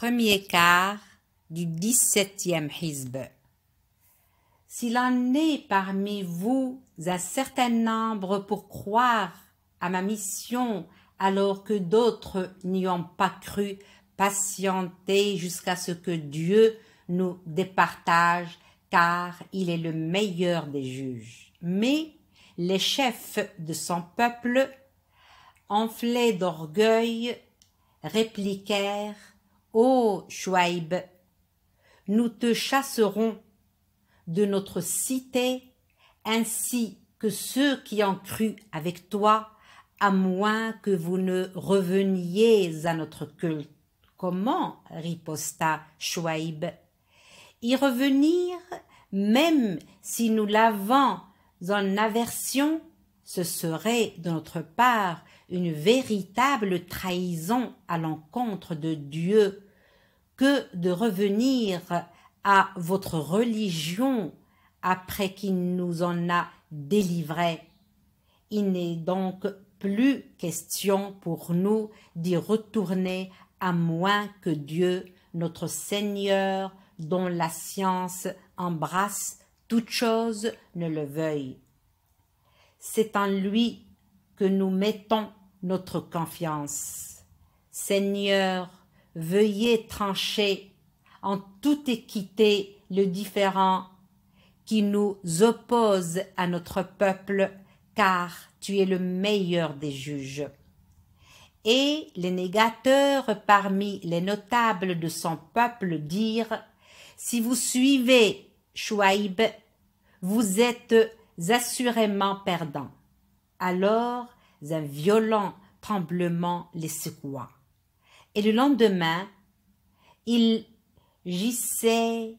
Premier quart du 17e hizb. S'il en est parmi vous un certain nombre pour croire à ma mission alors que d'autres n'y ont pas cru, patientez jusqu'à ce que Dieu nous départage, car il est le meilleur des juges. Mais les chefs de son peuple, enflés d'orgueil, répliquèrent: Ô Chouaïb, nous te chasserons de notre cité, ainsi que ceux qui ont cru avec toi, à moins que vous ne reveniez à notre culte. Comment? Riposta Chouaïb. Y revenir, même si nous l'avons en aversion, ce serait de notre part une véritable trahison à l'encontre de Dieu que de revenir à votre religion après qu'il nous en a délivrés. Il n'est donc plus question pour nous d'y retourner à moins que Dieu, notre Seigneur, dont la science embrasse toute chose, ne le veuille. C'est en lui que nous mettons notre confiance. Seigneur, veuillez trancher en toute équité le différend qui nous oppose à notre peuple, car tu es le meilleur des juges. Et les négateurs parmi les notables de son peuple dirent: si vous suivez Chouaïb, vous êtes assurément perdants. Alors un violent tremblement les secoua. Et le lendemain, ils gissaient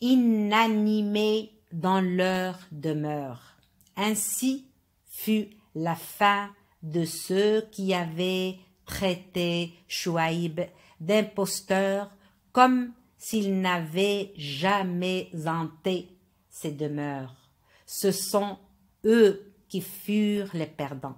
inanimés dans leur demeure. Ainsi fut la fin de ceux qui avaient traité Chouaïb d'imposteur, comme s'il n'avait jamais hanté ces demeures. Ce sont eux qui furent les perdants.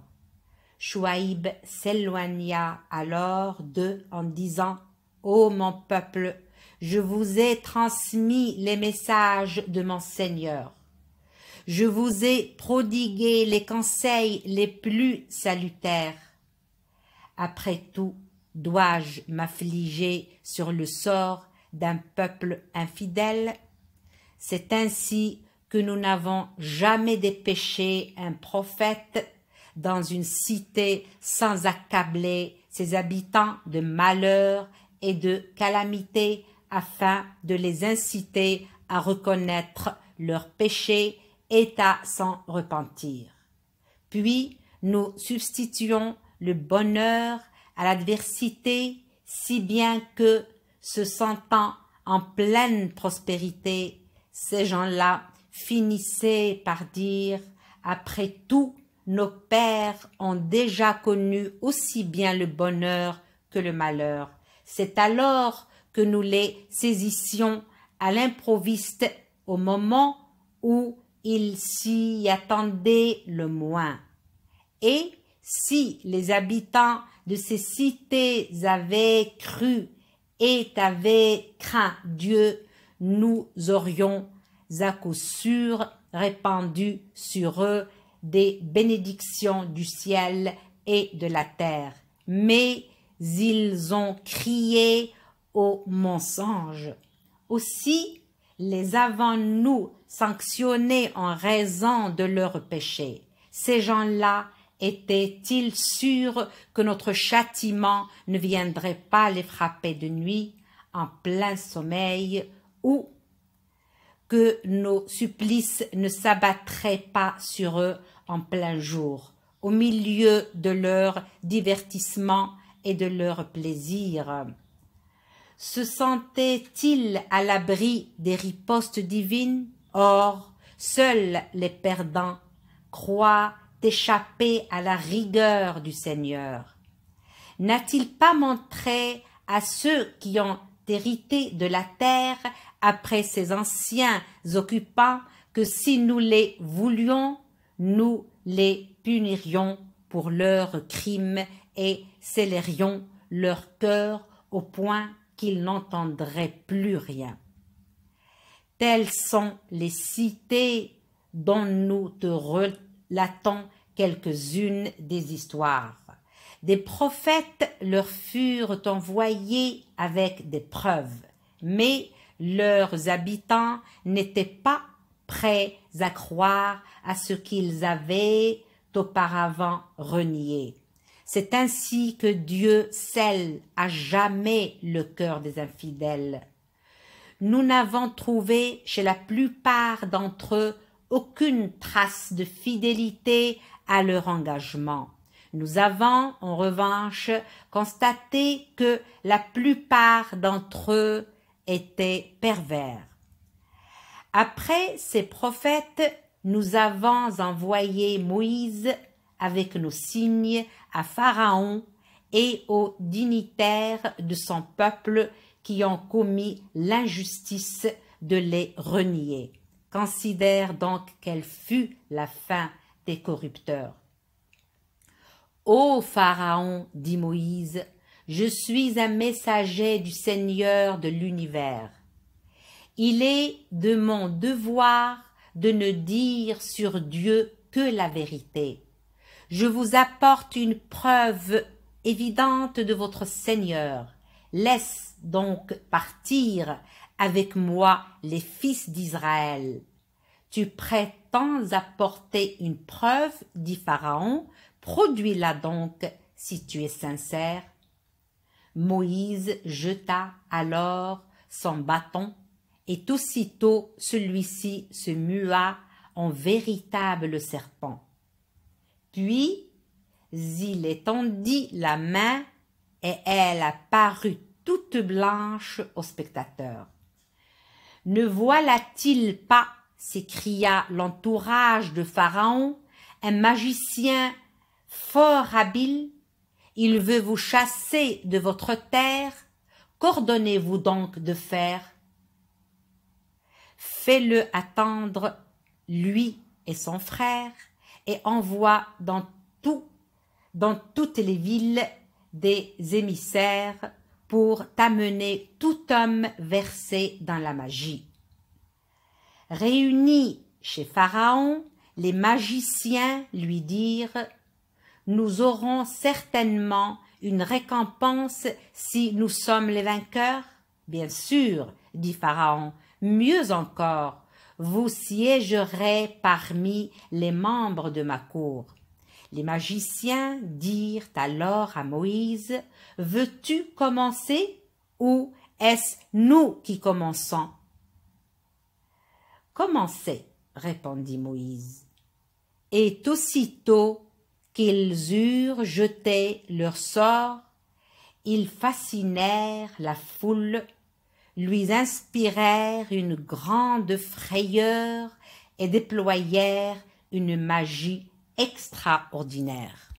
Chouaïb s'éloigna alors d'eux en disant: Ô mon peuple, je vous ai transmis les messages de mon Seigneur. Je vous ai prodigué les conseils les plus salutaires. Après tout, dois-je m'affliger sur le sort d'un peuple infidèle? C'est ainsi que nous n'avons jamais dépêché un prophète dans une cité sans accabler ses habitants de malheur et de calamité, afin de les inciter à reconnaître leurs péchés et à s'en repentir. Puis nous substituons le bonheur à l'adversité, si bien que, se sentant en pleine prospérité, ces gens-là finissaient par dire: après tout, nos pères ont déjà connu aussi bien le bonheur que le malheur. C'est alors que nous les saisissions à l'improviste au moment où ils s'y attendaient le moins. Et si les habitants de ces cités avaient cru et avaient craint Dieu, nous aurions à coup sûr répandu sur eux des bénédictions du ciel et de la terre. Mais ils ont crié au mensonge. Aussi les avons-nous sanctionnés en raison de leurs péchés. Ces gens-là étaient-ils sûrs que notre châtiment ne viendrait pas les frapper de nuit, en plein sommeil, ou que nos supplices ne s'abattraient pas sur eux en plein jour, au milieu de leur divertissement et de leur plaisir? Se sentaient-ils à l'abri des ripostes divines? Or, seuls les perdants croient échapper à la rigueur du Seigneur. N'a-t-il pas montré à ceux qui ont hérité de la terre après ses anciens occupants que si nous les voulions, nous les punirions pour leurs crimes et scellerions leur cœur au point qu'ils n'entendraient plus rien. Telles sont les cités dont nous te relatons quelques-unes des histoires. Des prophètes leur furent envoyés avec des preuves, mais leurs habitants n'étaient pas prêts à croire à ce qu'ils avaient auparavant renié. C'est ainsi que Dieu scelle à jamais le cœur des infidèles. Nous n'avons trouvé chez la plupart d'entre eux aucune trace de fidélité à leur engagement. Nous avons, en revanche, constaté que la plupart d'entre eux étaient pervers. Après ces prophètes, nous avons envoyé Moïse avec nos signes à Pharaon et aux dignitaires de son peuple qui ont commis l'injustice de les renier. Considère donc quelle fut la fin des corrupteurs. Ô Pharaon, dit Moïse, je suis un messager du Seigneur de l'univers. Il est de mon devoir de ne dire sur Dieu que la vérité. Je vous apporte une preuve évidente de votre Seigneur. Laisse donc partir avec moi les fils d'Israël. Tu prétends apporter une preuve, dit Pharaon, produis-la donc si tu es sincère. Moïse jeta alors son bâton et aussitôt celui-ci se mua en véritable serpent. Puis il étendit la main et elle apparut toute blanche au spectateur. « Ne voilà-t-il pas, s'écria l'entourage de Pharaon, un magicien fort habile? Il veut vous chasser de votre terre. Qu'ordonnez-vous donc de faire? Fais-le attendre, lui et son frère, et envoie dans toutes les villes des émissaires pour t'amener tout homme versé dans la magie. » Réunis chez Pharaon, les magiciens lui dirent « Nous aurons certainement une récompense si nous sommes les vainqueurs. » « Bien sûr, dit Pharaon, mieux encore, vous siégerez parmi les membres de ma cour. » Les magiciens dirent alors à Moïse, « Veux-tu commencer ou est-ce nous qui commençons ?» « Commencez, répondit Moïse. Et aussitôt qu'ils eurent jeté leur sort, ils fascinèrent la foule, lui inspirèrent une grande frayeur et déployèrent une magie extraordinaire.